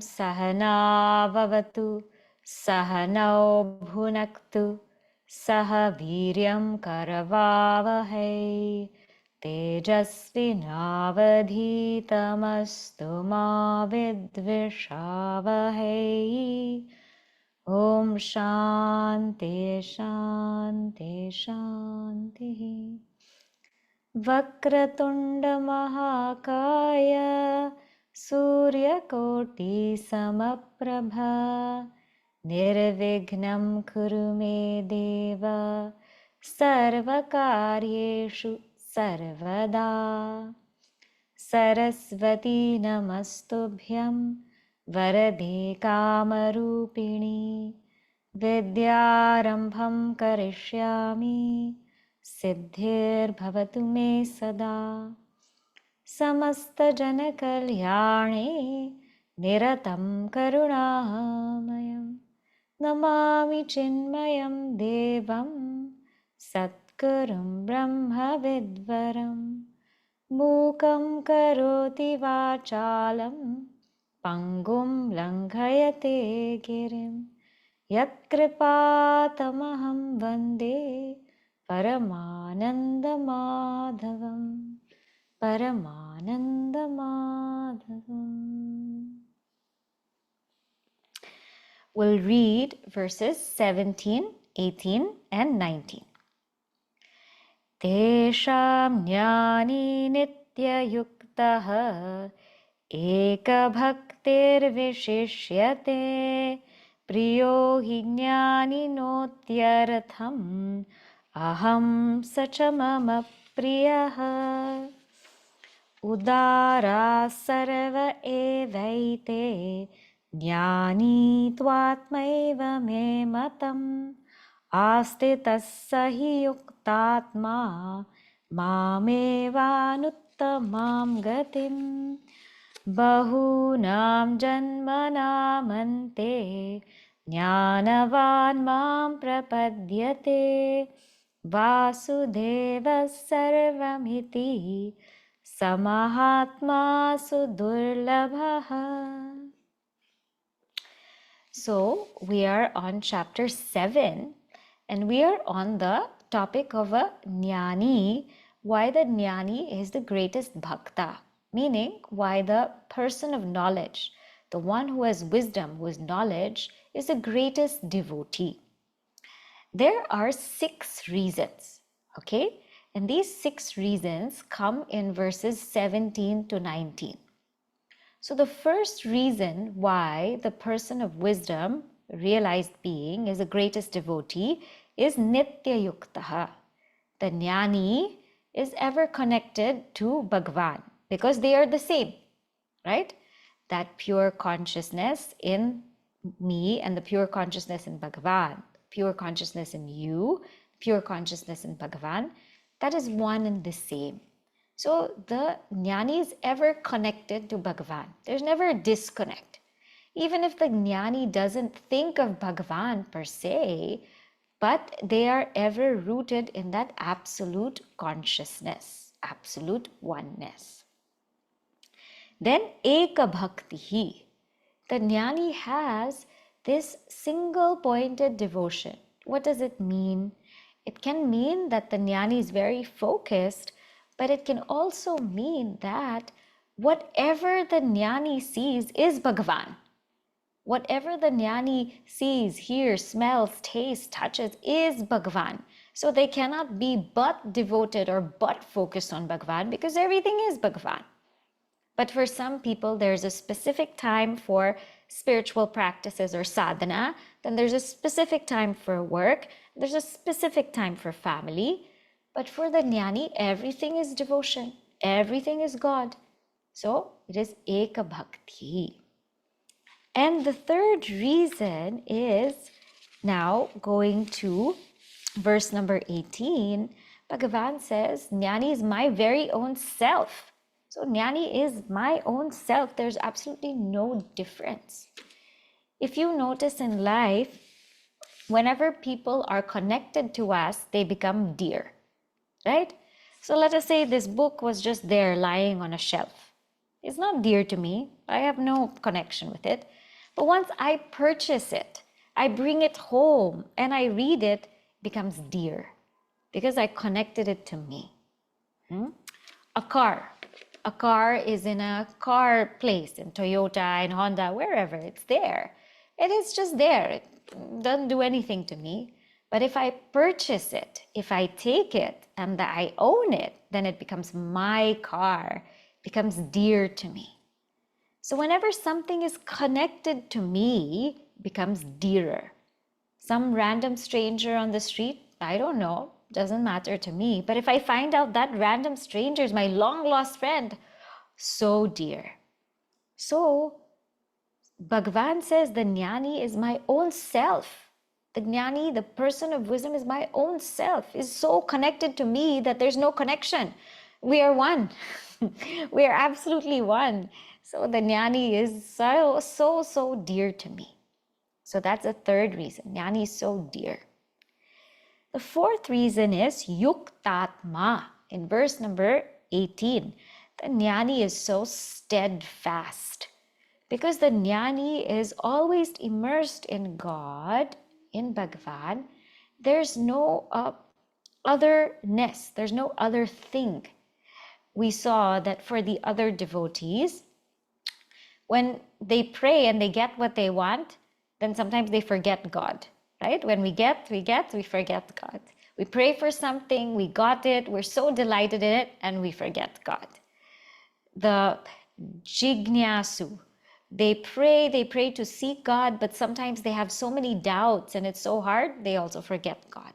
Sahana Vavatu Sahanau Bhunaktu Saha Viryam Karavavahai Tejasvinavadhitamastu ma vidvishavahai. Om Shanti Shanti Shanti. Vakratunda Mahakaya Suryakoti Samaprabha Nirvignam Kuru me Deva Sarvakaryeshu Sarvada. Sarasvati Namastubhyam Varade Kamarupini Vidyarambham Karishyami Siddhir Bhavatu me Sada. Samasta Jana Kalyane Niratam Karunamayam Namami Chinmayam Devam Satgurum Brahma Vidvaram Mukam Karoti Vachalam Pangum Langhayate Girim Yatkripatamaham Vande Paramananda Madhavam. Paramananda Madhavam. We'll read verses 17, 18, and 19. Tesham jnani nitya yuktaha eka bhaktir vishishyate priyo hi jnani notyaratham aham sacha mama priyaha. Udara sarva evaite jnani tvatmaiva me matam astitas sahi yuktatma mamevānuttamam gatim bahunam janmanamante jnanavan mam prapadyate vasudeva sarvamiti Samahatma Sudurlabha. So we are on chapter 7 and we are on the topic of a jnani, why the jnani is the greatest bhakta, meaning why the person of knowledge, the one who has wisdom, who has knowledge, is the greatest devotee. There are 6 reasons, okay? And these 6 reasons come in verses 17 to 19. So the first reason why the person of wisdom, realized being, is the greatest devotee is nitya yuktaha. The jnani is ever connected to Bhagwan because they are the same, right? That pure consciousness in me and the pure consciousness in Bhagwan, pure consciousness in you, pure consciousness in Bhagwan, that is one and the same. So the jnani is ever connected to Bhagwan. There's never a disconnect. Even if the jnani doesn't think of Bhagwan per se, but they are ever rooted in that absolute consciousness, absolute oneness. Then eka bhaktihi. The jnani has this single pointed devotion. What does it mean? It can mean that the jnani is very focused, but it can also mean that whatever the jnani sees is Bhagwan. Whatever the jnani sees, hears, smells, tastes, touches is Bhagwan. So they cannot be but devoted or but focused on Bhagwan because everything is Bhagwan. But for some people, there's a specific time for spiritual practices or sadhana, then there's a specific time for work, there's a specific time for family. But for the jnani, everything is devotion, everything is God. So it is Eka Bhakti. And the third reason is now going to verse number 18. Bhagavan says, Jnani is my very own self. So Jnani is my own self. There's absolutely no difference. If you notice in life, whenever people are connected to us, they become dear, right? So let us say this book was just there lying on a shelf. It's not dear to me. I have no connection with it. But once I purchase it, I bring it home and I read it, it becomes dear because I connected it to me. A car is in a car place, in Toyota, in Honda, wherever it's there. It is just there. It doesn't do anything to me. But if I purchase it, if I take it and I own it, then it becomes my car, becomes dear to me. So whenever something is connected to me, it becomes dearer. Some random stranger on the street, I don't know, doesn't matter to me. But if I find out that random stranger is my long lost friend, so dear. So Bhagwan says the jnani is my own self. The jnani, the person of wisdom, is my own self, is so connected to me that there's no connection. We are one. We are absolutely one. So the jnani is so dear to me. So that's the third reason. Jnani is so dear. The fourth reason is yuktatma. In verse number 18, the jnani is so steadfast. Because the jnani is always immersed in God, in Bhagwan, there's no otherness, there's no other thing. We saw that for the other devotees, when they pray and they get what they want, then sometimes they forget God, right? When we forget God. We pray for something, we got it, we're so delighted in it, and we forget God. The jignasu, they pray to seek God, but sometimes they have so many doubts and it's so hard, they also forget God.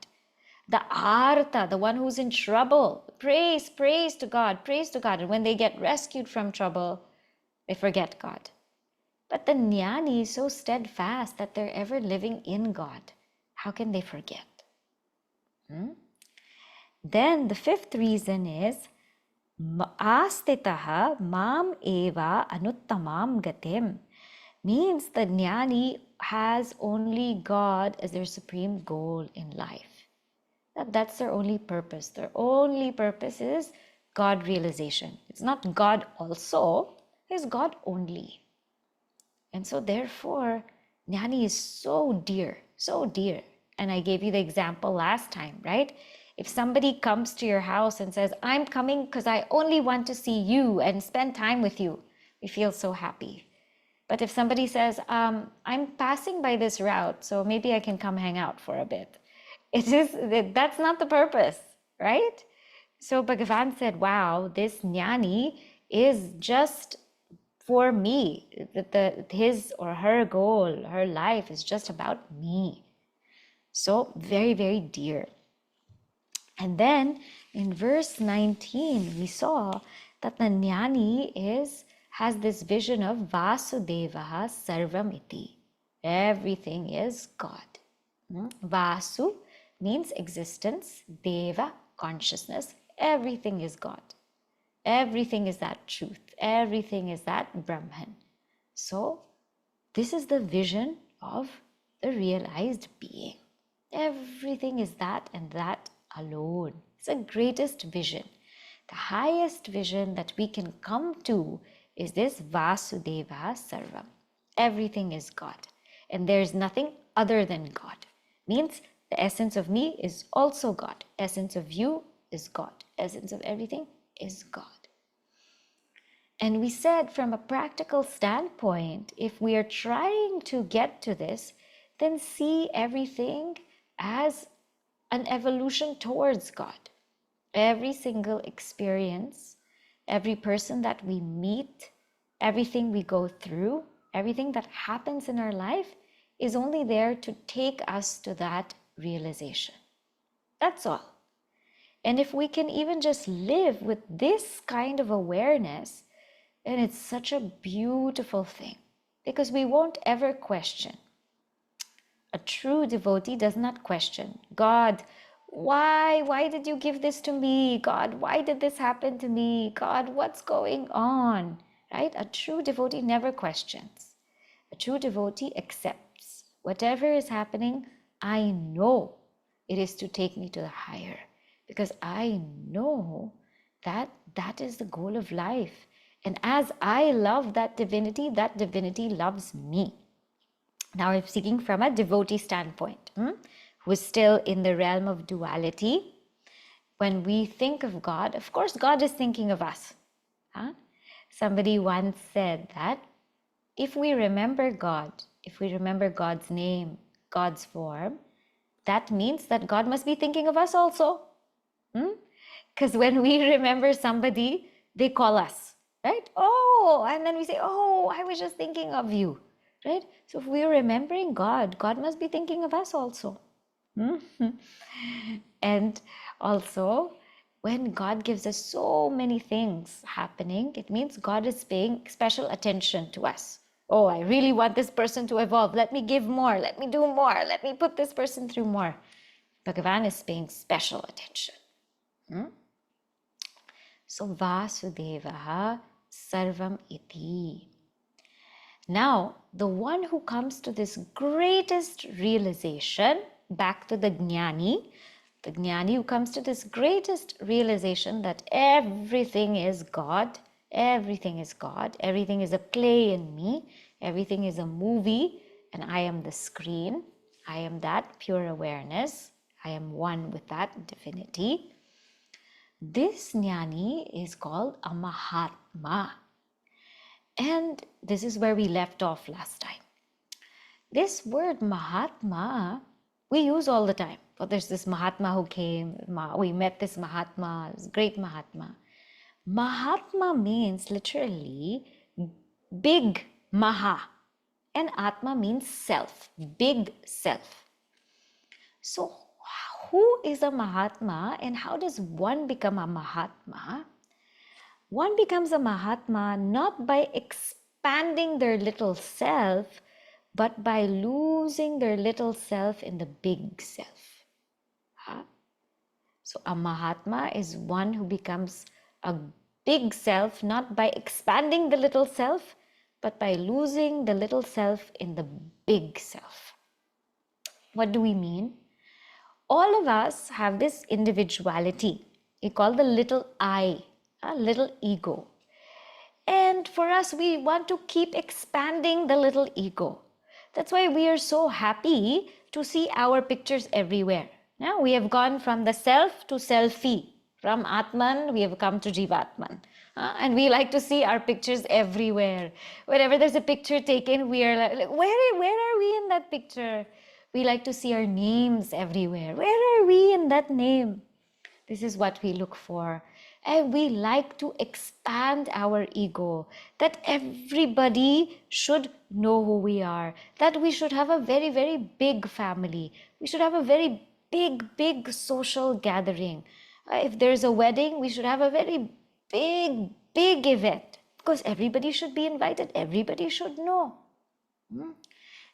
The arta, the one who's in trouble, prays to God. And when they get rescued from trouble, they forget God. But the jnani is so steadfast that they're ever living in God. How can they forget? Then the fifth reason is astitaha mam eva anuttamam gatim. Means the jnani has only God as their supreme goal in life. That's their only purpose. Their only purpose is God realization. It's not God also, it's God only. And so therefore, jnani is so dear, so dear. And I gave you the example last time, right? If somebody comes to your house and says, I'm coming because I only want to see you and spend time with you, we feel so happy. But if somebody says, I'm passing by this route, so maybe I can come hang out for a bit. That's not the purpose, right? So Bhagavan said, wow, this jnani is just for me. His or her goal, her life is just about me. So very, very dear. And then in verse 19, we saw that the jnani has this vision of Vasudeva Sarvam iti. Everything is God. Vasu means existence, Deva, consciousness. Everything is God. Everything is that truth. Everything is that Brahman. So this is the vision of the realized being. Everything is that and that alone. It's the greatest vision. The highest vision that we can come to is this Vasudeva Sarvam. Everything is God. And there's nothing other than God. Means the essence of me is also God. Essence of you is God. Essence of everything is God. And we said from a practical standpoint, if we are trying to get to this, then see everything as an evolution towards God. Every single experience, every person that we meet, everything we go through, everything that happens in our life is only there to take us to that realization. That's all. And if we can even just live with this kind of awareness, then it's such a beautiful thing, because we won't ever question. A true devotee does not question, God, why did you give this to me? God, why did this happen to me? God, what's going on? Right? A true devotee never questions. A true devotee accepts. Whatever is happening, I know it is to take me to the higher, because I know that that is the goal of life. And as I love that divinity loves me. Now, if speaking from a devotee standpoint, who is still in the realm of duality, when we think of God, of course, God is thinking of us. Somebody once said that if we remember God, if we remember God's name, God's form, that means that God must be thinking of us also. Because when we remember somebody, they call us, right? Oh, and then we say, oh, I was just thinking of you, right? So if we're remembering God, God must be thinking of us also. And also, when God gives us so many things happening, it means God is paying special attention to us. Oh, I really want this person to evolve. Let me give more. Let me do more. Let me put this person through more. Bhagavan is paying special attention. So Vasudeva Sarvam iti. Now, the one who comes to this greatest realization, back to the Jnani who comes to this greatest realization that everything is God, everything is God, everything is a play in me, everything is a movie, and I am the screen, I am that pure awareness, I am one with that divinity. This Jnani is called a Mahatma. And this is where we left off last time. This word Mahatma, we use all the time. Oh, there's this Mahatma who came, we met this Mahatma, this great Mahatma. Mahatma means literally big Maha, and Atma means self, big self. So who is a Mahatma and how does one become a Mahatma? One becomes a Mahatma not by expanding their little self, but by losing their little self in the big self. So a Mahatma is one who becomes a big self, not by expanding the little self, but by losing the little self in the big self. What do we mean? All of us have this individuality. We call the little I, a little ego. And for us, we want to keep expanding the little ego. That's why we are so happy to see our pictures everywhere. Now we have gone from the self to selfie. From Atman, we have come to Jivatman. And we like to see our pictures everywhere. Wherever there's a picture taken, we are like, where are we in that picture? We like to see our names everywhere. Where are we in that name? This is what we look for. And we like to expand our ego, that everybody should know who we are, that we should have a very, very big family. We should have a very big social gathering. If there's a wedding, we should have a very big event, because everybody should be invited, everybody should know.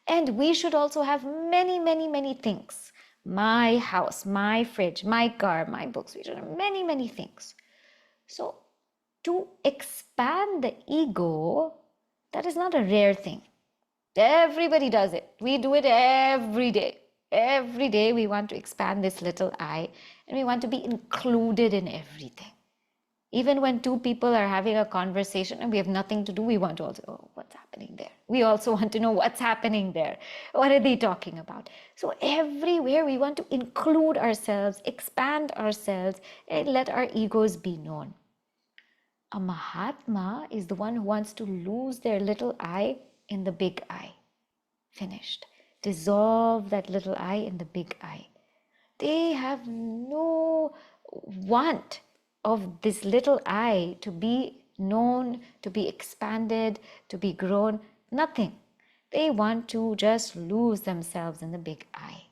And we should also have many things. My house, my fridge, my car, my books. We should have many things. So to expand the ego, that is not a rare thing. Everybody does it. We do it every day. Every day we want to expand this little I, and we want to be included in everything. Even when two people are having a conversation and we have nothing to do, we want to also, oh, what's happening there? We also want to know what's happening there. What are they talking about? So everywhere we want to include ourselves, expand ourselves, and let our egos be known. A Mahatma is the one who wants to lose their little I in the big I. Finished. Dissolve that little I in the big I. They have no want of this little I to be known, to be expanded, to be grown. Nothing. They want to just lose themselves in the big I.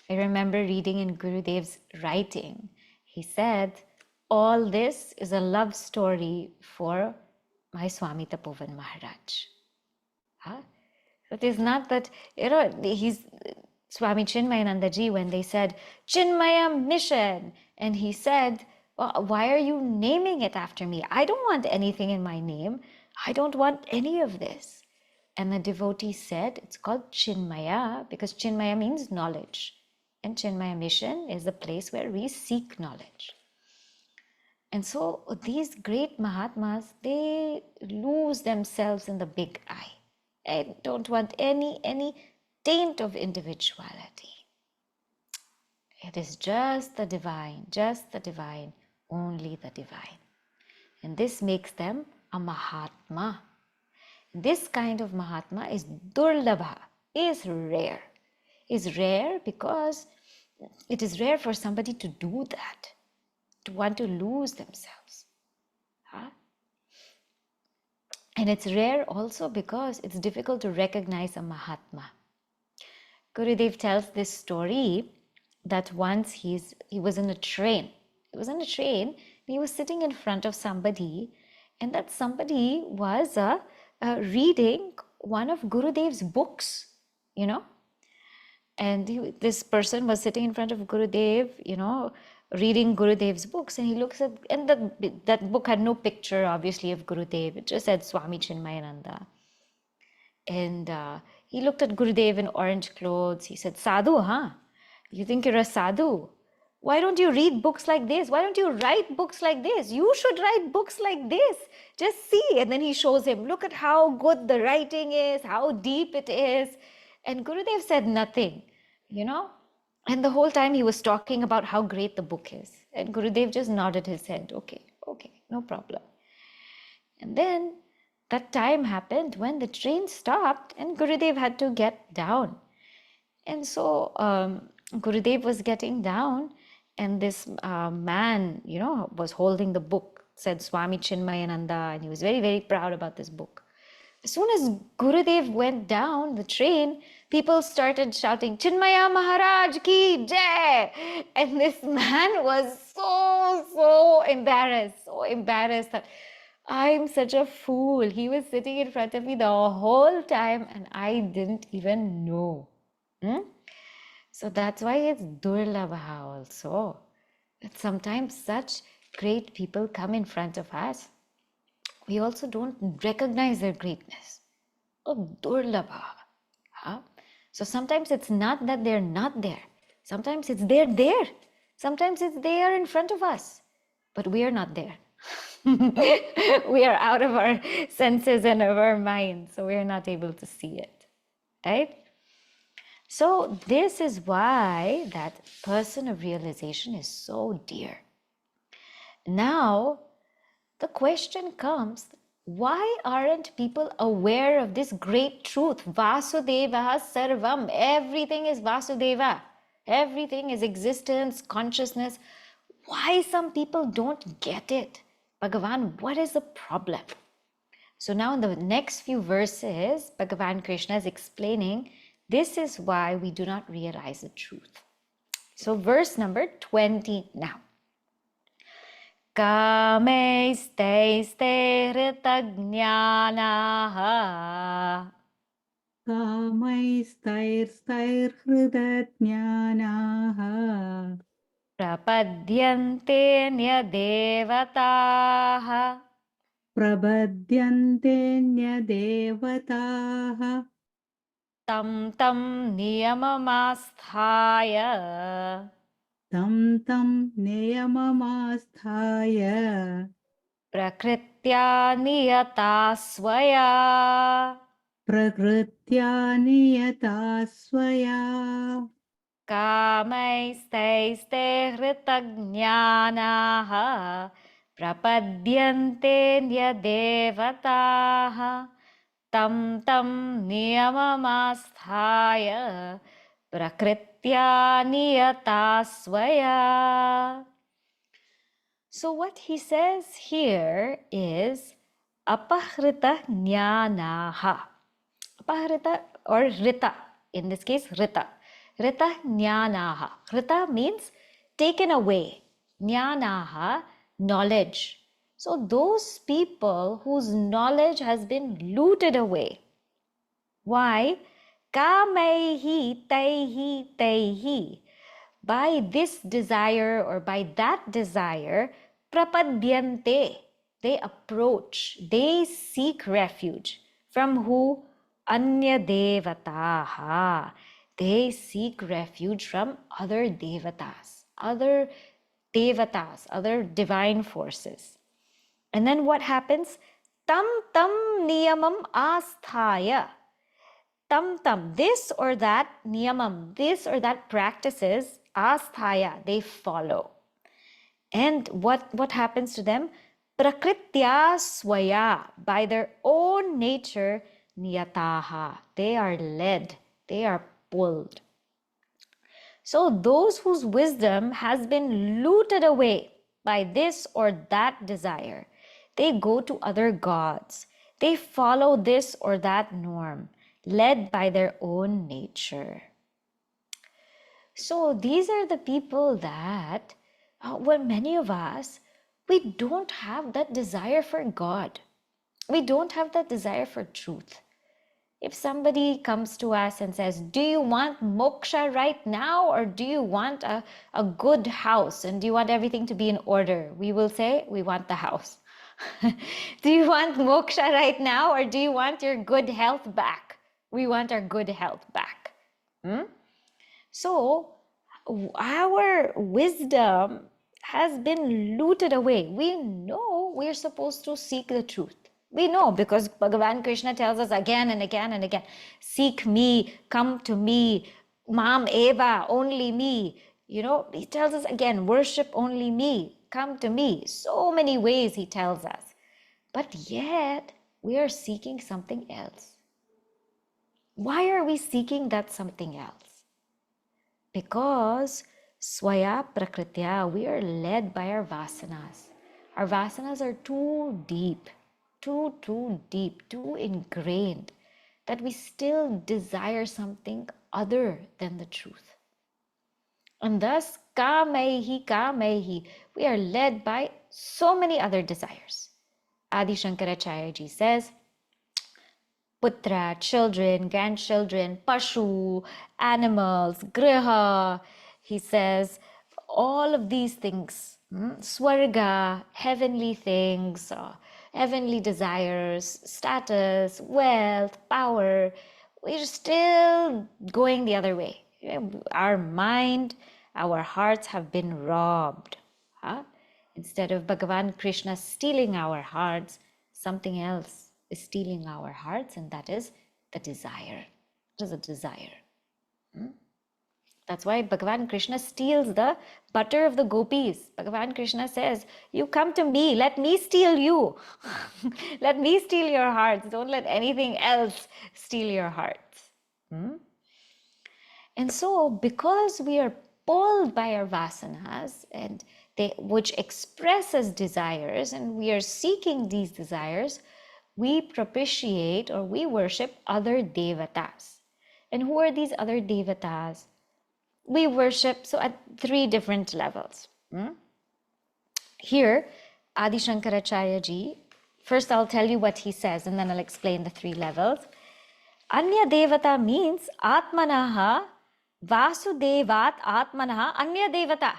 I remember reading in Gurudev's writing, he said, all this is a love story for my Swami Tapovan Maharaj. Huh? It is not that, he's Swami Chinmayanandaji, when they said, Chinmayam Mission, and he said, well, why are you naming it after me? I don't want anything in my name. I don't want any of this. And the devotee said, it's called Chinmaya because Chinmaya means knowledge. And Chinmaya Mission is the place where we seek knowledge. And so these great Mahatmas, they lose themselves in the big I. I don't want any taint of individuality. It is just the divine, only the divine. And this makes them a Mahatma. This kind of Mahatma is Durlabha, is rare. Is rare because it is rare for somebody to do that, to want to lose themselves. Huh? And it's rare also because it's difficult to recognize a Mahatma. Gurudev tells this story that once he was in a train. He was in a train and he was sitting in front of somebody, and that somebody was reading one of Gurudev's books, And this person was sitting in front of Gurudev, reading Gurudev's books, and he looks at, and that book had no picture, obviously, of Gurudev. It just said Swami Chinmayananda. And he looked at Gurudev in orange clothes. He said, Sadhu, huh? You think you're a sadhu? Why don't you read books like this? Why don't you write books like this? You should write books like this. Just see. And then he shows him, look at how good the writing is, how deep it is. And Gurudev said nothing, And the whole time he was talking about how great the book is. And Gurudev just nodded his head. Okay, no problem. And then that time happened when the train stopped and Gurudev had to get down. And so Gurudev was getting down, and this man, was holding the book, said Swami Chinmayananda, and he was very, very proud about this book. As soon as Gurudev went down the train, people started shouting, Chinmaya Maharaj ki jai! And this man was so embarrassed that I'm such a fool. He was sitting in front of me the whole time and I didn't even know. So that's why it's Durlabha also. That sometimes such great people come in front of us. We also don't recognize their greatness. Oh, Durlabha. Huh? So sometimes it's not that they're not there. Sometimes it's they're there. Sometimes it's they are in front of us. But we are not there. We are out of our senses and of our minds. So we are not able to see it. Right? So this is why that person of realization is so dear. Now, the question comes, why aren't people aware of this great truth? Vasudeva Sarvam. Everything is Vasudeva. Everything is existence, consciousness. Why some people don't get it? Bhagavan, what is the problem? So now in the next few verses, Bhagavan Krishna is explaining this is why we do not realize the truth. So verse number 20 now. Kamaistaistairitagnyanaha Kamaistairstairhridajnanaha prapadyante nyadevataha Prabhadyante nyadevataha tam tam niyamamasthaya Tam tam niyamamasthaya prakritya niyata swaya Prakritya niyata swaya kamaistaistairitagnyanaha prapadyante nyadevataha tam tam niyamamasthaya prakritya niyata swaya. So what he says here is, apahrita jnanaha. Apahrita or rita, in this case rita. Rita jnanaha. Rita means taken away. Jnanaha, knowledge. So those people whose knowledge has been looted away. Why? Kamaihi taihi taihi. By this desire or by that desire, prapadyante. They approach, they seek refuge. From who? Anya Devataha. They seek refuge from other devatas, other divine forces. And then what happens? Tam tam niyamam asthaya. Tam, this or that niyamam, this or that practices, asthaya, they follow. And what happens to them? Prakritya swaya, by their own nature, niyataha, they are led, they are pulled. So those whose wisdom has been looted away by this or that desire, they go to other gods. They follow this or that norm, led by their own nature. So these are the people that, when many of us, we don't have that desire for God. We don't have that desire for truth. If somebody comes to us and says, do you want moksha right now, or do you want a good house, and do you want everything to be in order? We will say, we want the house. Do you want moksha right now, or do you want your good health back? We want our good health back. So our wisdom has been looted away. We know we're supposed to seek the truth. We know, because Bhagavan Krishna tells us again and again and again, seek me, come to me, mam eva, only me. You know, he tells us again, worship only me, come to me. So many ways he tells us. But yet, we are seeking something else. Why are we seeking that something else? Because swaya prakritya, we are led by our vasanas. Our vasanas are too deep, too deep, too ingrained, that we still desire something other than the truth. And thus, kamehi, we are led by so many other desires. Adi Shankaracharya ji says, putra, children, grandchildren, pashu, animals, griha. He says all of these things, swarga, heavenly things, heavenly desires, status, wealth, power, we're still going the other way. Our mind, our hearts have been robbed. Instead of Bhagavan Krishna stealing our hearts, something else is stealing our hearts, and that is the desire. It is a desire. That's why Bhagavan Krishna steals the butter of the gopis. Bhagavan Krishna says, you come to me, let me steal you. Let me steal your hearts. Don't let anything else steal your hearts. And so, because we are pulled by our vasanas, and which express as desires, and we are seeking these desires, we propitiate or we worship other devatas. And who are these other devatas? We worship at 3 different levels. Here, Adi Shankaracharya ji, first I'll tell you what he says, and then I'll explain the 3 levels. Anya Devata means Atmanaha Vasudevat Atmanaha Anya Devata.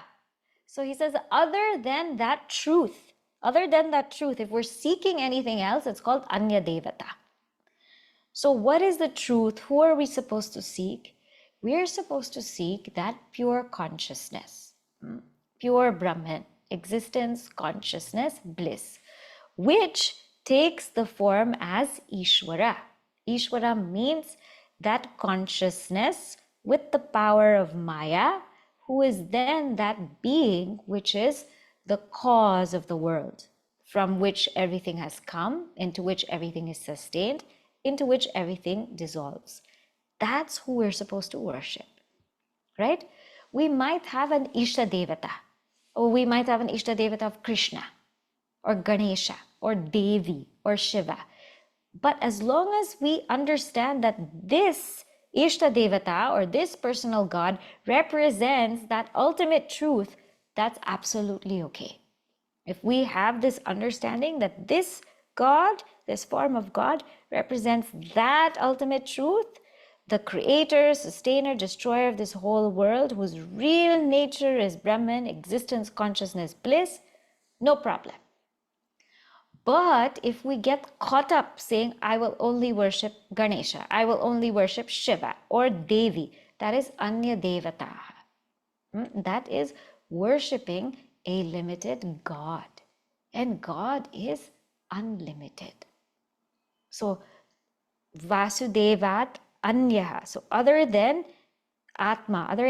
So he says, other than that truth, if we're seeking anything else, it's called Anya Devata. So what is the truth? Who are we supposed to seek? We are supposed to seek that pure consciousness, pure Brahman, existence, consciousness, bliss, which takes the form as Ishwara. Ishwara means that consciousness with the power of Maya, who is then that being which is the cause of the world, from which everything has come, into which everything is sustained, into which everything dissolves. That's who we're supposed to worship, right? We might have an Ishta Devata, or we might have an Ishta Devata of Krishna or Ganesha. or Devi or Shiva. But as long as we understand that this Ishta Devata or this personal God represents that ultimate truth, that's absolutely okay. If we have this understanding that this God, this form of God, represents that ultimate truth, the creator, sustainer, destroyer of this whole world, whose real nature is Brahman, existence, consciousness, bliss, no problem. But if we get caught up saying, I will only worship Ganesha, I will only worship Shiva or Devi, that is Anya Devata. That is worshipping a limited God. And God is unlimited. So Vasudevat Anya. So other than Atma, other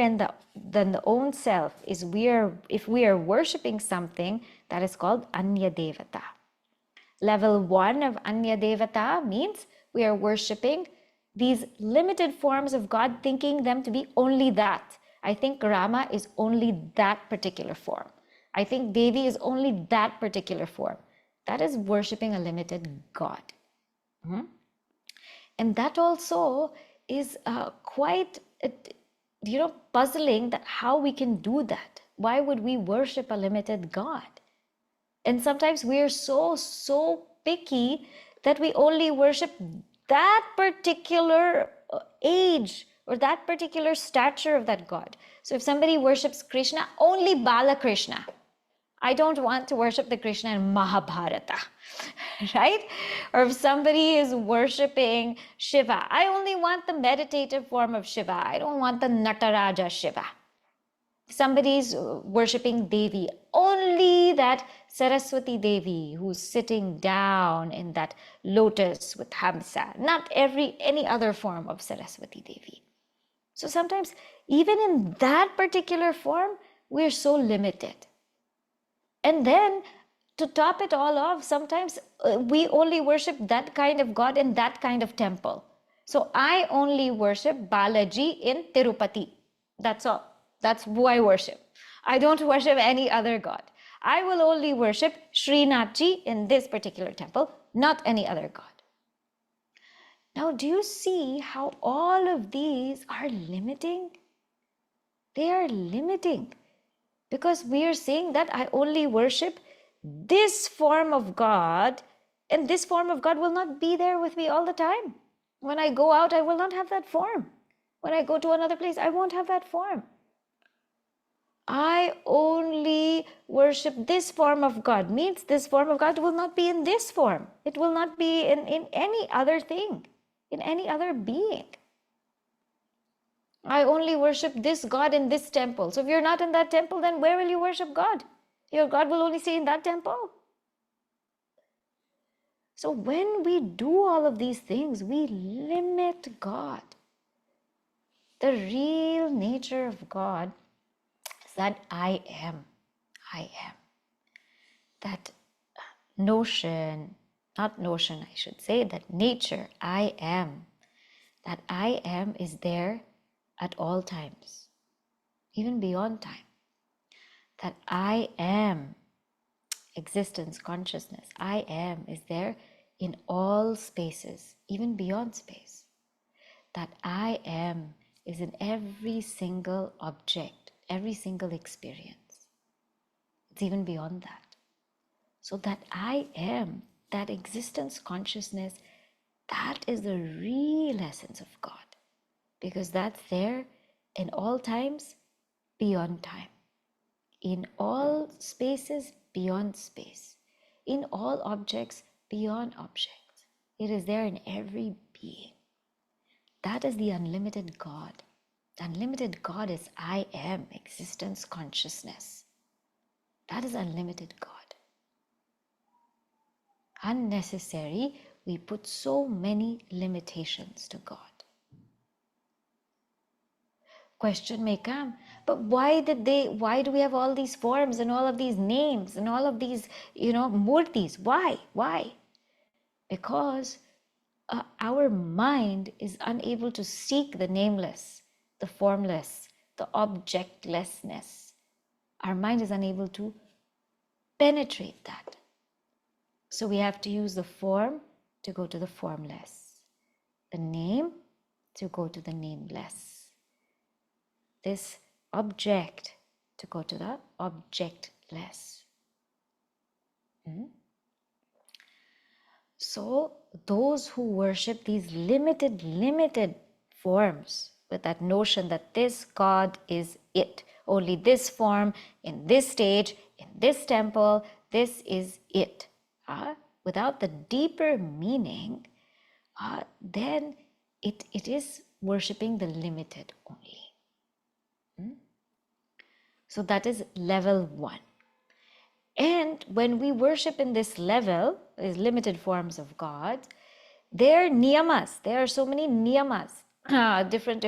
than the own self, is if we are worshipping something, that is called Anya Devata. Level 1 of Anya Devata means we are worshipping these limited forms of God, thinking them to be only that. I think Rama is only that particular form. I think Devi is only that particular form. That is worshipping a limited God. And that also is quite, puzzling, that how we can do that. Why would we worship a limited God? And sometimes we are so picky that we only worship that particular age or that particular stature of that God. So if somebody worships Krishna, only Bala Krishna. I don't want to worship the Krishna in Mahabharata, right? Or if somebody is worshipping Shiva, I only want the meditative form of Shiva. I don't want the Nataraja Shiva. Somebody's worshipping Devi, only that Saraswati Devi who's sitting down in that lotus with Hamsa, not any other form of Saraswati Devi. So sometimes even in that particular form, we're so limited. And then to top it all off, sometimes we only worship that kind of God in that kind of temple. So I only worship Balaji in Tirupati. That's all. That's who I worship. I don't worship any other God. I will only worship Srinathji in this particular temple, not any other God. Now, do you see how all of these are limiting? They are limiting because we are saying that I only worship this form of God, and this form of God will not be there with me all the time. When I go out, I will not have that form. When I go to another place, I won't have that form. I only worship this form of God, means this form of God will not be in this form. It will not be in any other thing, in any other being. I only worship this God in this temple. So if you're not in that temple, then where will you worship God? Your God will only stay in that temple. So when we do all of these things, we limit God. The real nature of God is that I am. I am. That notion, not notion, I should say, that nature, I am. That I am is there at all times, even beyond time. That I am, existence, consciousness, I am is there in all spaces, even beyond space. That I am is in every single object, every single experience. It's even beyond that. So that I am, that existence, consciousness, that is the real essence of God. Because that's there in all times, beyond time. In all spaces, beyond space. In all objects, beyond objects. It is there in every being. That is the unlimited God. The unlimited God is I am, existence, consciousness. That is unlimited God. Unnecessary, we put so many limitations to God. Question may come, but why do we have all these forms and all of these names and all of these, murtis? Why? Because our mind is unable to seek the nameless, the formless, the objectlessness. Our mind is unable to penetrate that. So we have to use the form to go to the formless, the name to go to the nameless, this object to go to the objectless. So those who worship these limited forms with that notion that this God is it, only this form, in this stage, in this temple, this is it. Without the deeper meaning, then it is worshipping the limited only. So that is level 1. And when we worship in this level, these limited forms of God, there are niyamas. There are so many niyamas, different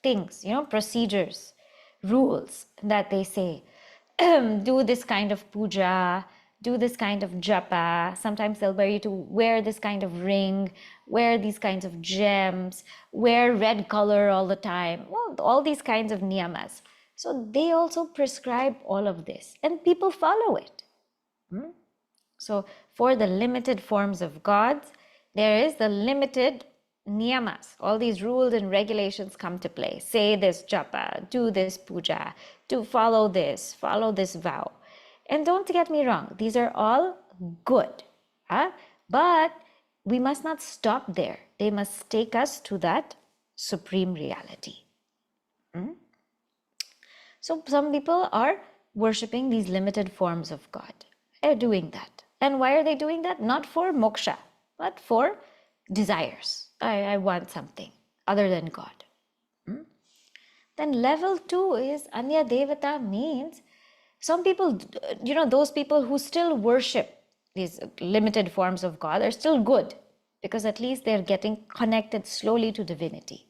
things, procedures, rules that they say. Do this kind of puja, do this kind of japa. Sometimes they'll wear you to wear this kind of ring, wear these kinds of gems, wear red color all the time. Well, all these kinds of niyamas. So they also prescribe all of this, and people follow it. So for the limited forms of gods, there is the limited niyamas. All these rules and regulations come to play. Say this japa, do this puja, do follow this vow. And don't get me wrong, these are all good. But we must not stop there. They must take us to that supreme reality. So some people are worshipping these limited forms of God. They're doing that. And why are they doing that? Not for moksha, but for desires. I want something other than God. Then level 2 is Anya Devata, means some people, those people who still worship these limited forms of God are still good, because at least they're getting connected slowly to divinity.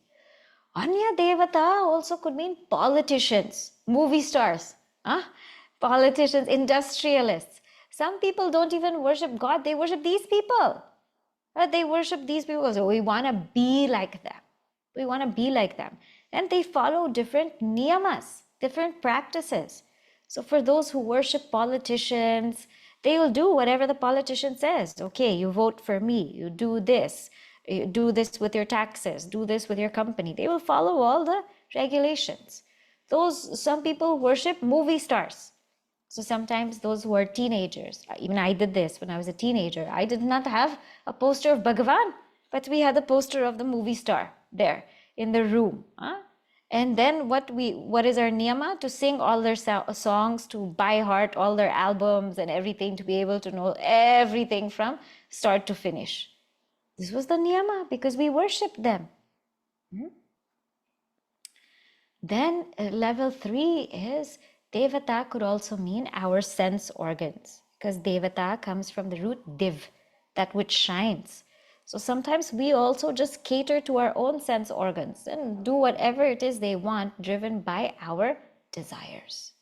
Anya Devata also could mean politicians, movie stars, politicians, industrialists. Some people don't even worship God, they worship these people. They worship these people. So we want to be like them. We want to be like them. And they follow different niyamas, different practices. So for those who worship politicians, they will do whatever the politician says. Okay, you vote for me, you do this with your taxes, do this with your company. They will follow all the regulations. Some people worship movie stars. So sometimes those who are teenagers, even I did this when I was a teenager, I did not have a poster of Bhagwan, but we had the poster of the movie star there in the room. And then what is our niyama? To sing all their songs, to by heart all their albums and everything, to be able to know everything from start to finish. This was the niyama because we worshipped them. Then level 3 is Devata could also mean our sense organs, because Devata comes from the root div, that which shines. So sometimes we also just cater to our own sense organs and do whatever it is they want, driven by our desires.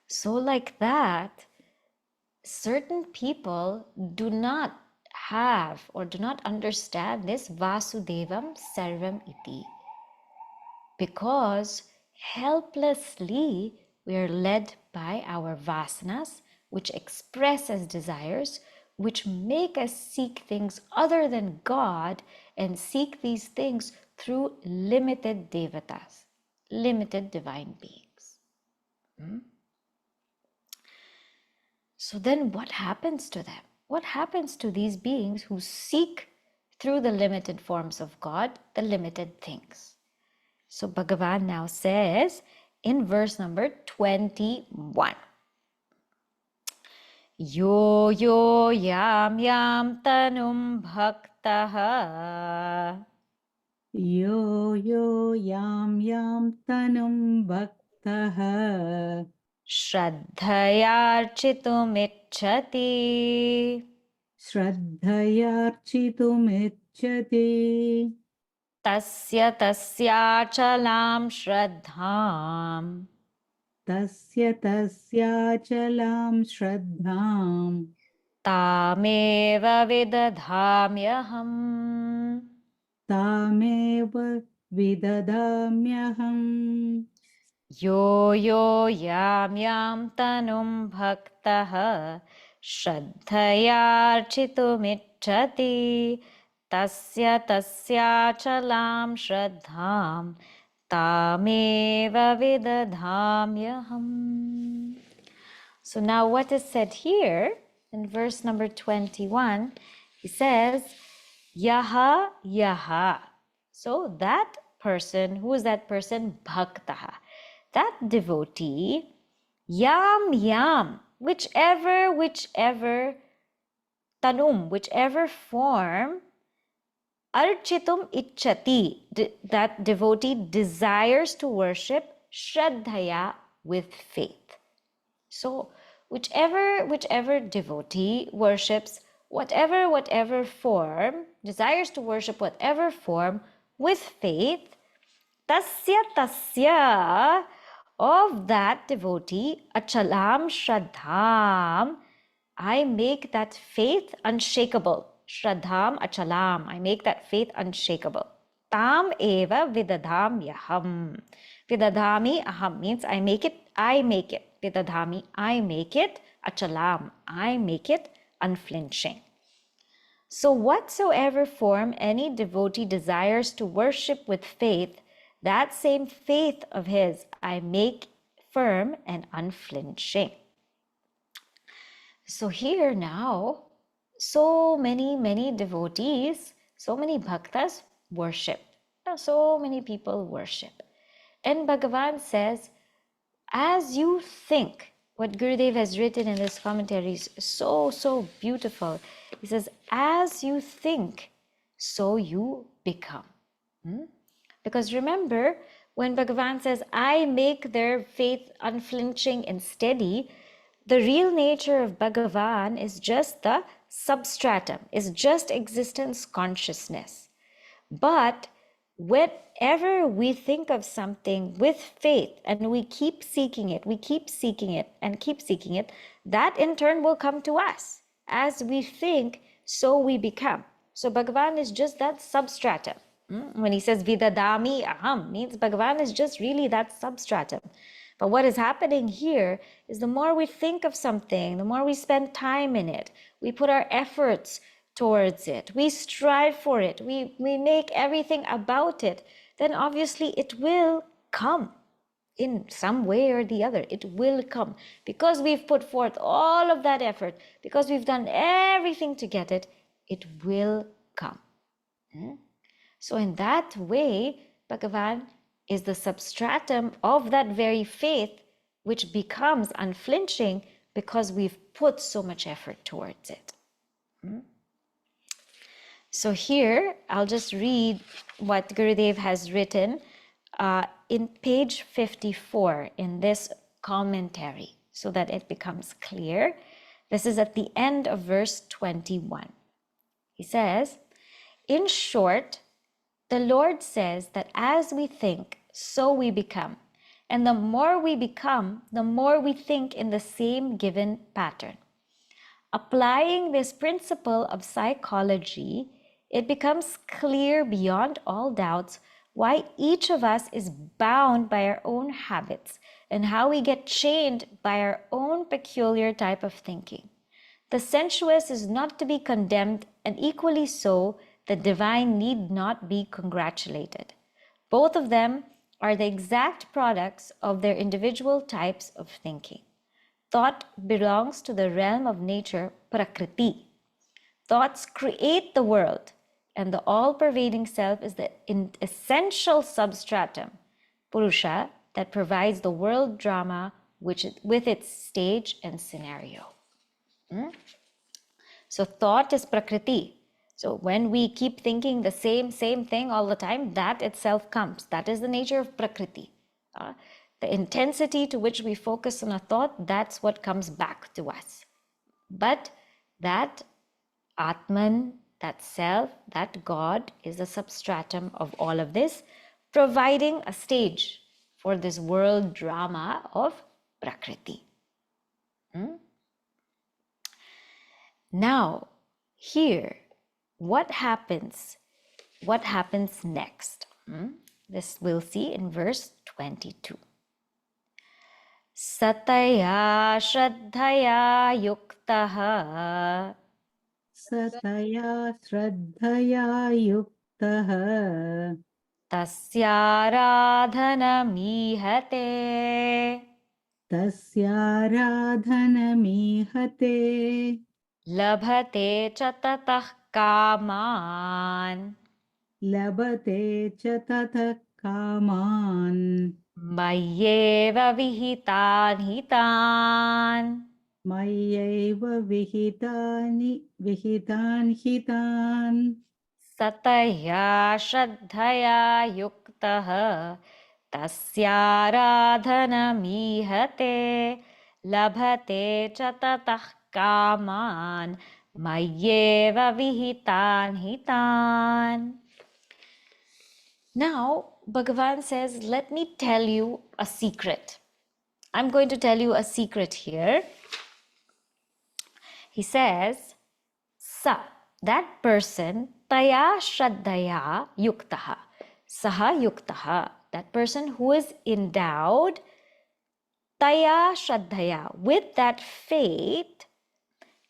So like that, certain people do not have or do not understand this Vasudevam Sarvam iti, because helplessly we are led by our vasanas, which express as desires, which make us seek things other than God, and seek these things through limited devatas, limited divine beings. So then what happens to them? What happens to these beings who seek through the limited forms of God, the limited things? So Bhagavan now says in verse number 21, Yo yo yam yam tanum bhaktaha Yo yo yam yam tanum bhaktaha shraddhayarchitum ichchati Shraddhayarchitumecchati tasya tasyachalam shraddham Tasya tasyachalam shraddham tameva vidadhamyaham. Tameva vidadamyaham Yo yo yam yam tanum bhaktaha Shraddhayarchitumichati tasya tasyachalam shraddham tameva vidadhamyaham. So now what is said here in verse number 21, he says, Yaha Yaha. So that person, who is that person? Bhaktaha. That devotee, Yam Yam, whichever tanum, whichever form, Architum Ichchati, that devotee desires to worship Shraddhaya with faith. So whichever devotee worships whatever form, desires to worship whatever form with faith, tasya, of that devotee, achalam shraddham, I make that faith unshakable. Shraddham achalam, I make that faith unshakable. Tam eva vidadham yaham. Vidadhami aham means I make it. Vidadhami, I make it. Achalam, I make it unflinching. So whatsoever form any devotee desires to worship with faith, that same faith of his I make firm and unflinching. So here now, so many devotees, so many bhaktas worship. So many people worship. And Bhagavan says, as you think, what Gurudev has written in this commentary is so beautiful. He says, as you think, so you become. Because remember, when Bhagavan says, I make their faith unflinching and steady, the real nature of Bhagavan is just the substratum, is just existence consciousness. But whenever we think of something with faith and we keep seeking it, that in turn will come to us. As we think, so we become. So Bhagavan is just that substratum. When he says vidadami aham, means Bhagavan is just really that substratum. But what is happening here is the more we think of something, the more we spend time in it, we put our efforts towards it, we strive for it, we make everything about it, then obviously it will come in some way or the other. It will come because we've put forth all of that effort, because we've done everything to get it, it will come. So in that way, Bhagavan is the substratum of that very faith, which becomes unflinching because we've put so much effort towards it. So here, I'll just read what Gurudev has written in page 54 in this commentary so that it becomes clear. This is at the end of verse 21. He says, in short, the Lord says that as we think, so we become. And the more we become, the more we think in the same given pattern. Applying this principle of psychology, it becomes clear beyond all doubts why each of us is bound by our own habits and how we get chained by our own peculiar type of thinking. The sensuous is not to be condemned, and equally so, the divine need not be congratulated. Both of them are the exact products of their individual types of thinking. Thought belongs to the realm of nature, prakriti. Thoughts create the world, and the all-pervading self is the essential substratum, purusha, that provides the world drama with its stage and scenario. So thought is prakriti. So when we keep thinking the same thing all the time, that itself comes. That is the nature of prakriti. The intensity to which we focus on a thought, that's what comes back to us. But that Atman, that self, that God is the substratum of all of this, providing a stage for this world drama of prakriti. Now, here, what happens next? This we'll see in verse 22. Sataya Shraddhaya Yuktaha सतया श्रद्धया युक्तः Tasyaradhanamihate तस्याराधनमीहते Labhate cha tatah kaman लभते च ततः कामान् Mayyeva vihitan hitan मय्यैव विहितान् हितान् Sataya Shraddhaya Yuktaha Tasyaradhanamihate Labhate cha tatah kaman Mayyeva vihitan hitan. Now, Bhagavan says, let me tell you a secret. I'm going to tell you a secret here. He says, Sa, that person, Taya Shraddhaya Yuktaha. Saha Yuktaha, that person who is endowed, Taya Shraddhaya, with that faith,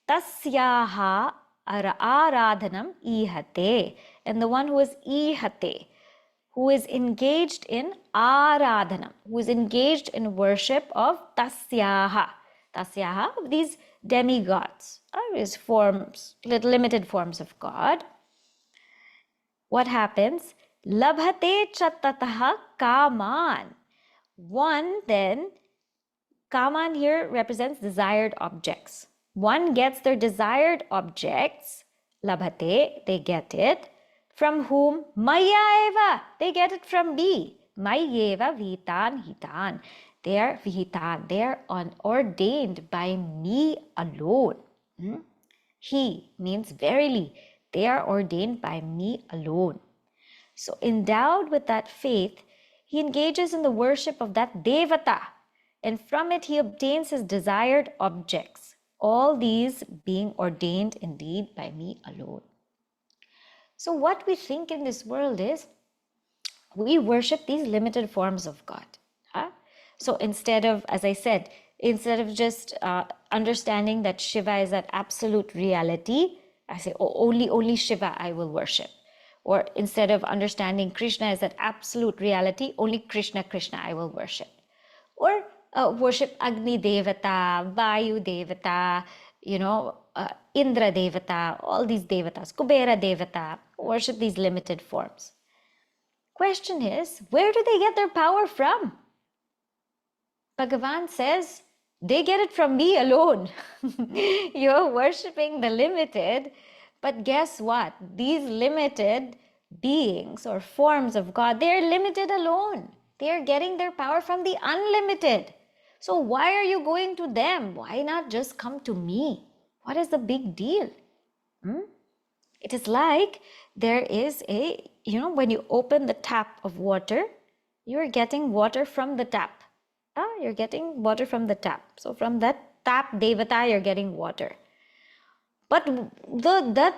Tasyaha Aradhanam Ihate. And the one who is Ihate, who is engaged in aradhanam, who is engaged in worship of tasyaha. Tasyaha, of these demigods, these forms, limited forms of God. What happens? Labhate chatataha kaman. One then, kaman here represents desired objects. One gets their desired objects, labhate, they get it. From whom? Maya eva. They get it from me. Mayeva vihitan hitan. They are vihitan. They are ordained by me alone. He means verily. They are ordained by me alone. So endowed with that faith, he engages in the worship of that devata. And from it he obtains his desired objects. All these being ordained indeed by me alone. So what we think in this world is we worship these limited forms of God. Huh? So instead of, as I said, instead of just understanding that Shiva is that absolute reality, I say, oh, only Shiva I will worship. Or instead of understanding Krishna as that absolute reality, only Krishna I will worship. Or worship Agni Devata, Vayu Devata, Indra Devata, all these Devatas, Kubera Devata, worship these limited forms. Question is, where do they get their power from? Bhagavan says, they get it from me alone. You're worshipping the limited, but guess what? These limited beings or forms of God, they're limited alone. They're getting their power from the unlimited. So why are you going to them? Why not just come to me? What is the big deal? It is like there is when you open the tap of water, you're getting water from the tap. You're getting water from the tap. So from that tap devata, you're getting water. But that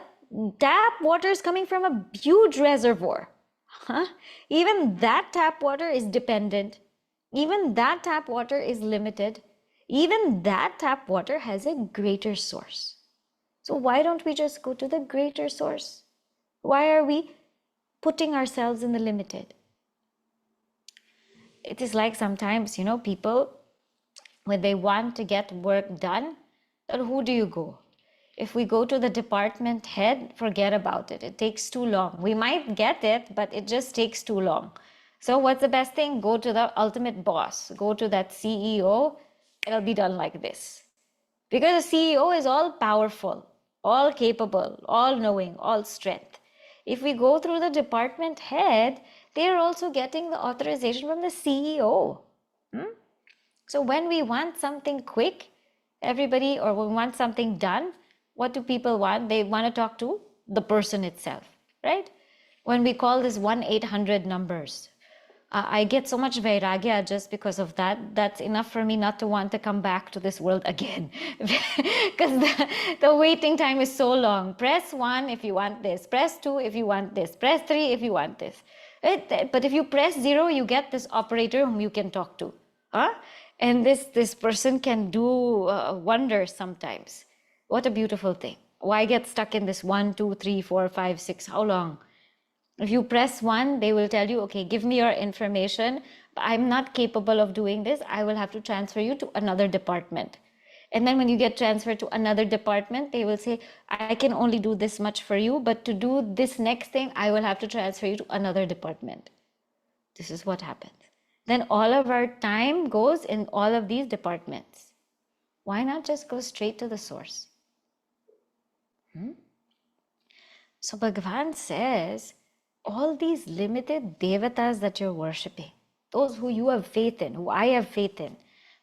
tap water is coming from a huge reservoir. Even that tap water is dependent. Even that tap water is limited. Even that tap water has a greater source. So why don't we just go to the greater source? Why are we putting ourselves in the limited? It is like sometimes, people, when they want to get work done, then who do you go? If we go to the department head, forget about it. It takes too long. We might get it, but it just takes too long. So what's the best thing? Go to the ultimate boss. Go to that CEO. It'll be done like this. Because the CEO is all powerful, all capable, all knowing, all strength. If we go through the department head, they are also getting the authorization from the CEO. So when we want something quick, everybody, or we want something done, what do people want? They want to talk to the person itself, right? When we call this 1-800 numbers, I get so much vairagya just because of that. That's enough for me not to want to come back to this world again. Because the waiting time is so long. Press 1 if you want this. Press 2 if you want this. Press 3 if you want this. Right? But if you press 0, you get this operator whom you can talk to. And this person can do wonders sometimes. What a beautiful thing. Why get stuck in this 1, 2, 3, 4, 5, 6? How long? If you press 1, they will tell you, okay, give me your information. I'm not capable of doing this. I will have to transfer you to another department. And then when you get transferred to another department, they will say, I can only do this much for you, but to do this next thing, I will have to transfer you to another department. This is what happens. Then all of our time goes in all of these departments. Why not just go straight to the source? So Bhagwan says, all these limited devatas that you're worshipping, those who you have faith in, who I have faith in,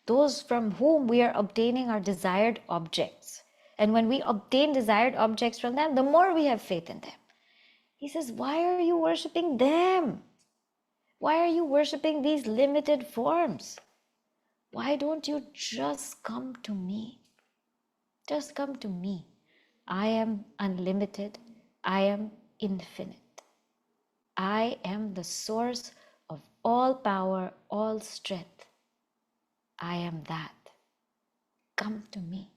those from whom we are obtaining our desired objects. And when we obtain desired objects from them, the more we have faith in them. He says, why are you worshipping them? Why are you worshipping these limited forms? Why don't you just come to me? Just come to me. I am unlimited. I am infinite. I am the source of all power, all strength. I am that. Come to me.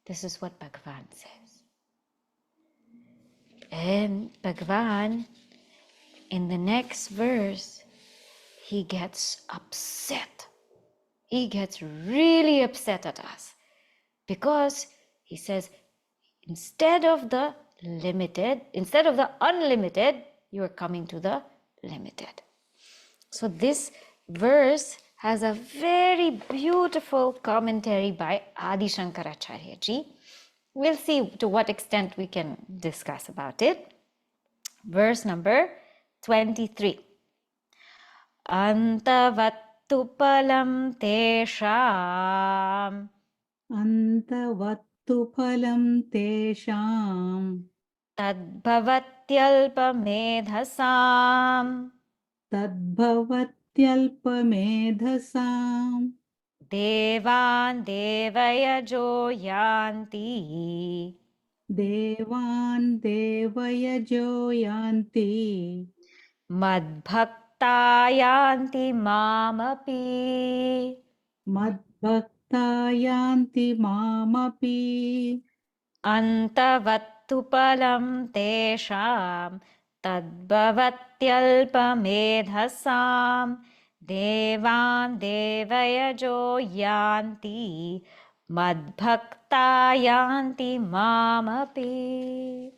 This is what Bhagwan says. And Bhagwan, in the next verse, he gets upset. He gets really upset at us because he says, instead of the unlimited, you are coming to the limited. So this verse has a very beautiful commentary by Adi Shankaracharya ji. We'll see to what extent we can discuss about it. Verse number 23. Antavattu palam tesham Antavattu phalam tesham tadbhavatyalpamedhasam tadbhavatyalpamedhasam devan devayajo yanti devan devayajo yanti madbhakta yanti mamapi. madbhakta yanti mamapi Antavattu palam tesham tadbhavatyalpamedhasam devan devayajo yanti madbhakta yanti mamapi.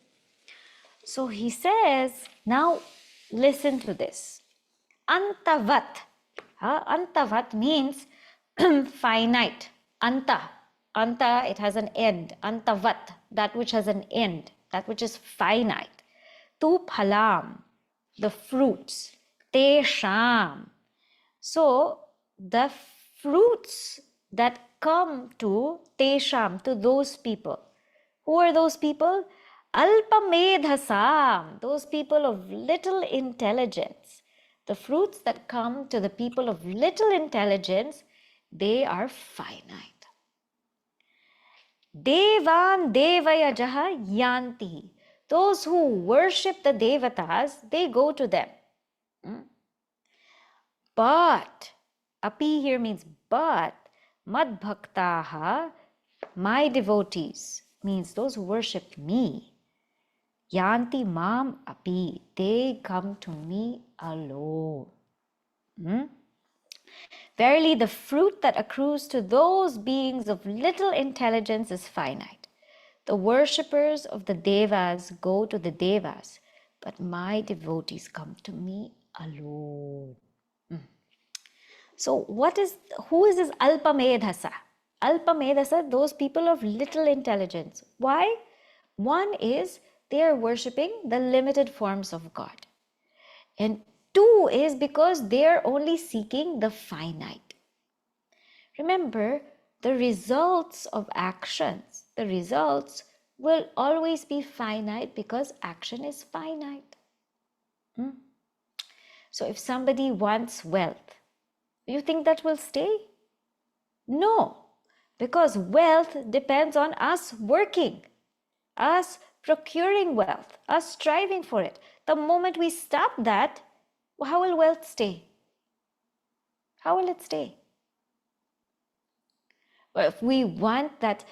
So he says, now listen to this. Antavat. Antavat means finite. Anta. Anta, it has an end. Antavat, that which has an end, that which is finite. Tu phalam, the fruits. Te sham. So the fruits that come to Tesham, to those people. Who are those people? Alpamedhasam, those people of little intelligence. The fruits that come to the people of little intelligence, they are finite. Devan devayajaha yanti. Those who worship the devatas, they go to them. But, api here means but, madbhaktaha, my devotees, means those who worship me. Yanti mam api, they come to me alone. Verily, the fruit that accrues to those beings of little intelligence is finite. The worshippers of the devas go to the devas, but my devotees come to me alone. So who is this Alpamedhasa? Alpamedhasa, those people of little intelligence. Why? One is they are worshipping the limited forms of God. And two is because they are only seeking the finite. Remember, the results of actions, the results will always be finite because action is finite. So if somebody wants wealth, you think that will stay? No, because wealth depends on us working, us procuring wealth, us striving for it. The moment we stop that, how will wealth stay? How will it stay? Or if we want that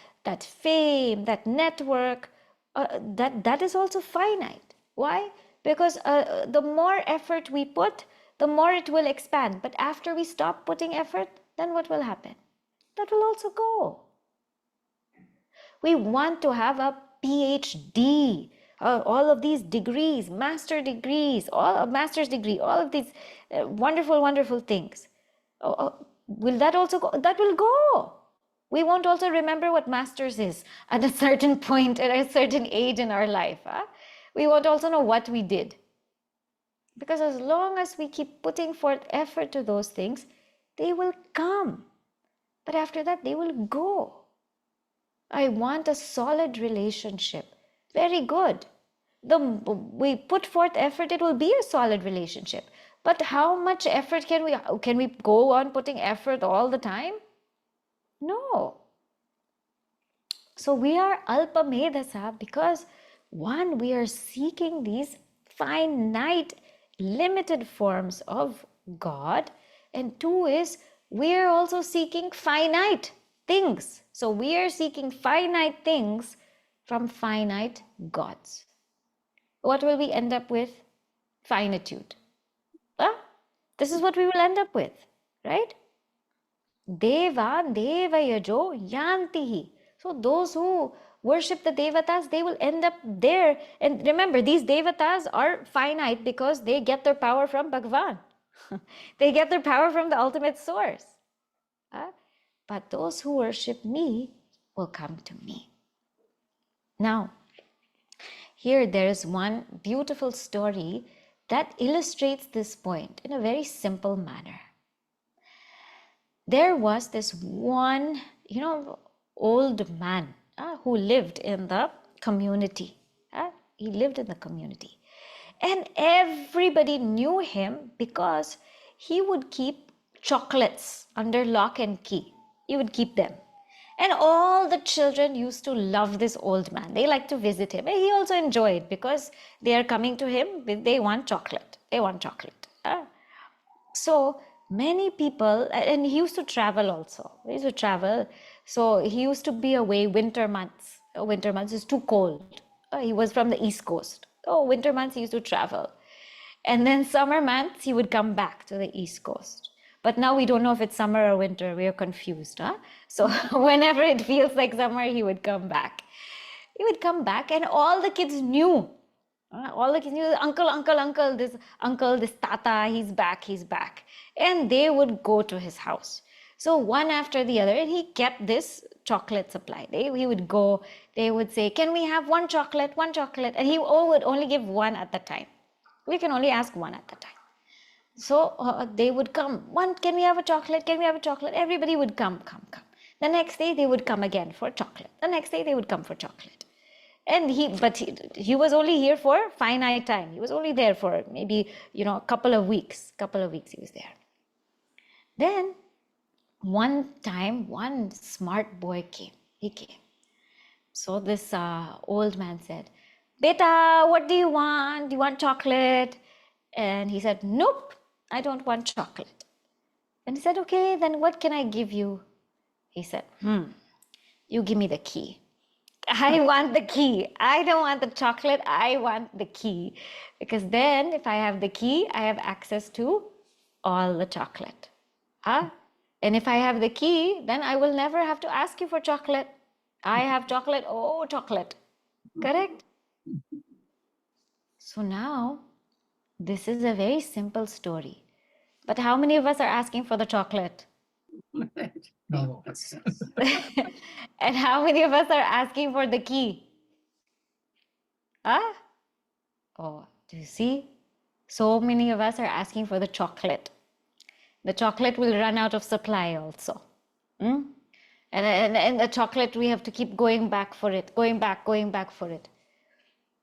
fame, that network, that is also finite. Why? Because the more effort we put, the more it will expand. But after we stop putting effort, then what will happen? That will also go. We want to have a PhD, all of these degrees, master degrees, all master's degree, all of these wonderful, wonderful things. Will that also go? That will go. We won't also remember what masters is at a certain point, at a certain age in our life. Huh? We won't also know what we did. Because as long as we keep putting forth effort to those things, they will come. But after that, they will go. I want a solid relationship. Very good. We put forth effort, it will be a solid relationship. But how much effort can we go on putting effort all the time? No. So we are alpamedasa because one, we are seeking these finite, limited forms of God, and two is we are also seeking finite things. So we are seeking finite things from finite gods. What will we end up with? Finitude. Huh? This is what we will end up with, right? Deva devayajo yantihi. So those who worship the devatas, they will end up there. And remember, these devatas are finite because they get their power from Bhagwan. They get their power from the ultimate source. But those who worship me will come to me. Now, here there is one beautiful story that illustrates this point in a very simple manner. There was this one, old man who lived in the community. He lived in the community. And everybody knew him because he would keep chocolates under lock and key. He would keep them. And all the children used to love this old man. They liked to visit him. And he also enjoyed because they are coming to him. They want chocolate. They want chocolate. So many people, and he used to travel also. He used to travel. So he used to be away winter months. Winter months is too cold. He was from the East Coast. Winter months he used to travel. And then summer months he would come back to the East Coast. But now we don't know if it's summer or winter. We are confused. So whenever it feels like summer, he would come back. He would come back and all the kids knew. All the kids knew, uncle, this tata, he's back. And they would go to his house. So one after the other, and he kept this chocolate supply. He would go, they would say, can we have one chocolate? And he would only give one at the time. We can only ask one at the time. So they would come, can we have a chocolate? Everybody would come. The next day they would come again for chocolate. The next day they would come for chocolate. And he was only here for finite time. He was only there for maybe, a couple of weeks he was there. Then one time, one smart boy came. He came. So this old man said, Beta, what do you want? Do you want chocolate? And he said, nope, I don't want chocolate. And he said, okay, then what can I give you? He said, you give me the key. I want the key. I don't want the chocolate. I want the key. Because then if I have the key, I have access to all the chocolate. And if I have the key, then I will never have to ask you for chocolate. I have chocolate. Oh, chocolate. Correct? So now, this is a very simple story. But how many of us are asking for the chocolate? No. And how many of us are asking for the key? Oh, do you see? So many of us are asking for the chocolate. The chocolate will run out of supply also. And the chocolate, we have to keep going back for it, going back for it.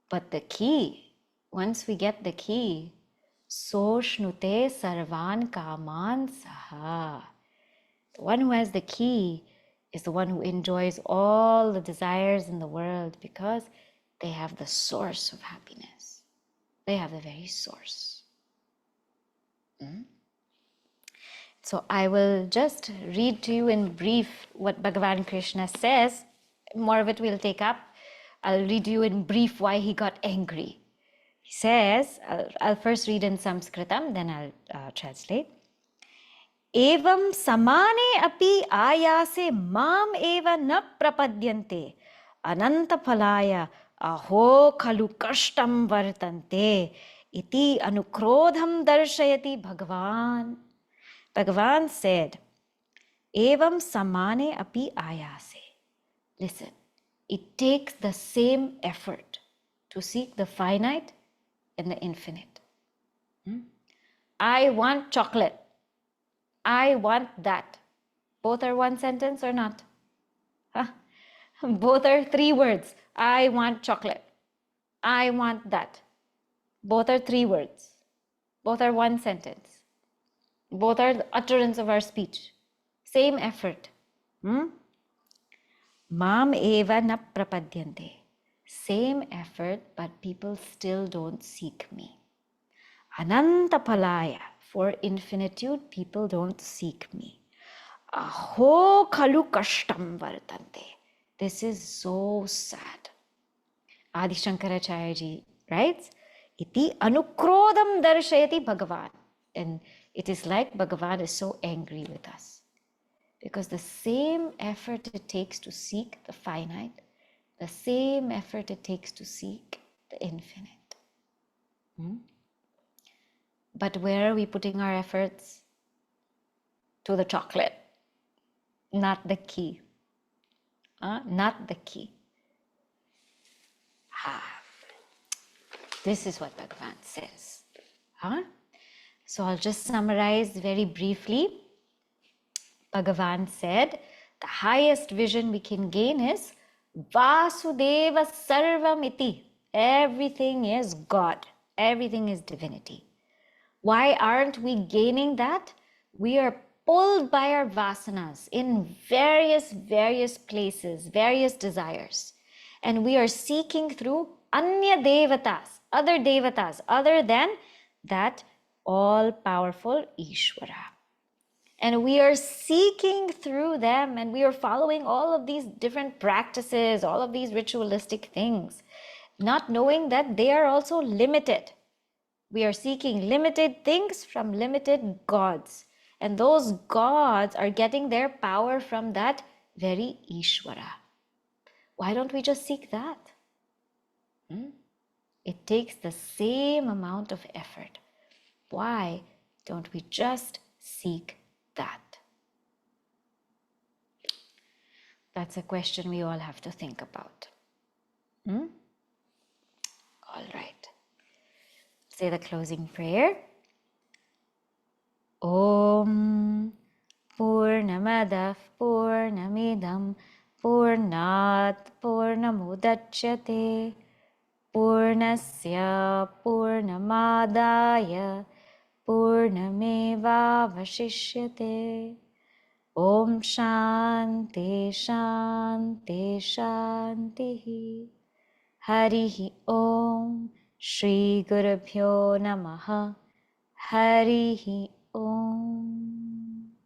But the key, once we get the key, so shnute sarvan kaman saha. The one who has the key is the one who enjoys all the desires in the world because they have the source of happiness. They have the very source. So I will just read to you in brief what Bhagavan Krishna says. More of it we'll take up. I'll read to you in brief why he got angry. He says, I'll first read in Sanskritam, then I'll translate. Evam samane api ayase mam eva na prapadyante ananta phalaya aho khalu kashtam vartante iti anukrodham darshayati Bhagavan. Bhagavan said, Evam samane api ayase. Listen, it takes the same effort to seek the finite and the infinite. I want chocolate. I want that. Both are one sentence or not? Huh? Both are three words. I want chocolate. I want that. Both are three words. Both are one sentence. Both are the utterance of our speech. Same effort. Mam eva na prapadyante. Same effort, but people still don't seek me. Ananta palaya. For infinitude, people don't seek me. Aho khalu kashtam vartante. This is so sad. Adi Shankaracharya ji writes, Iti anukrodham darshayati Bhagavan. And it is like Bhagavan is so angry with us. Because the same effort it takes to seek the finite, the same effort it takes to seek the infinite. But where are we putting our efforts? To the chocolate. Not the key. Not the key. This is what Bhagavan says. So I'll just summarize very briefly. Bhagavan said, the highest vision we can gain is Vasudeva Sarvam iti. Everything is God. Everything is divinity. Why aren't we gaining that? We are pulled by our vasanas in various places, various desires. And we are seeking through Anya Devatas, other than that all-powerful Ishwara. And we are seeking through them, and we are following all of these different practices, all of these ritualistic things, not knowing that they are also limited. We are seeking limited things from limited gods. And those gods are getting their power from that very Ishwara. Why don't we just seek that? It takes the same amount of effort. Why don't we just seek that? That's a question we all have to think about. All right. Say the closing prayer. Om Purnamadah Purnamidam Purnat Purnamudachyate Purnasya Purnamadaya Purnameva Vashishyate. Om Shanti Shanti Shanti. Harihi Om Shri Gurubhyo Namaha. Harihi Om.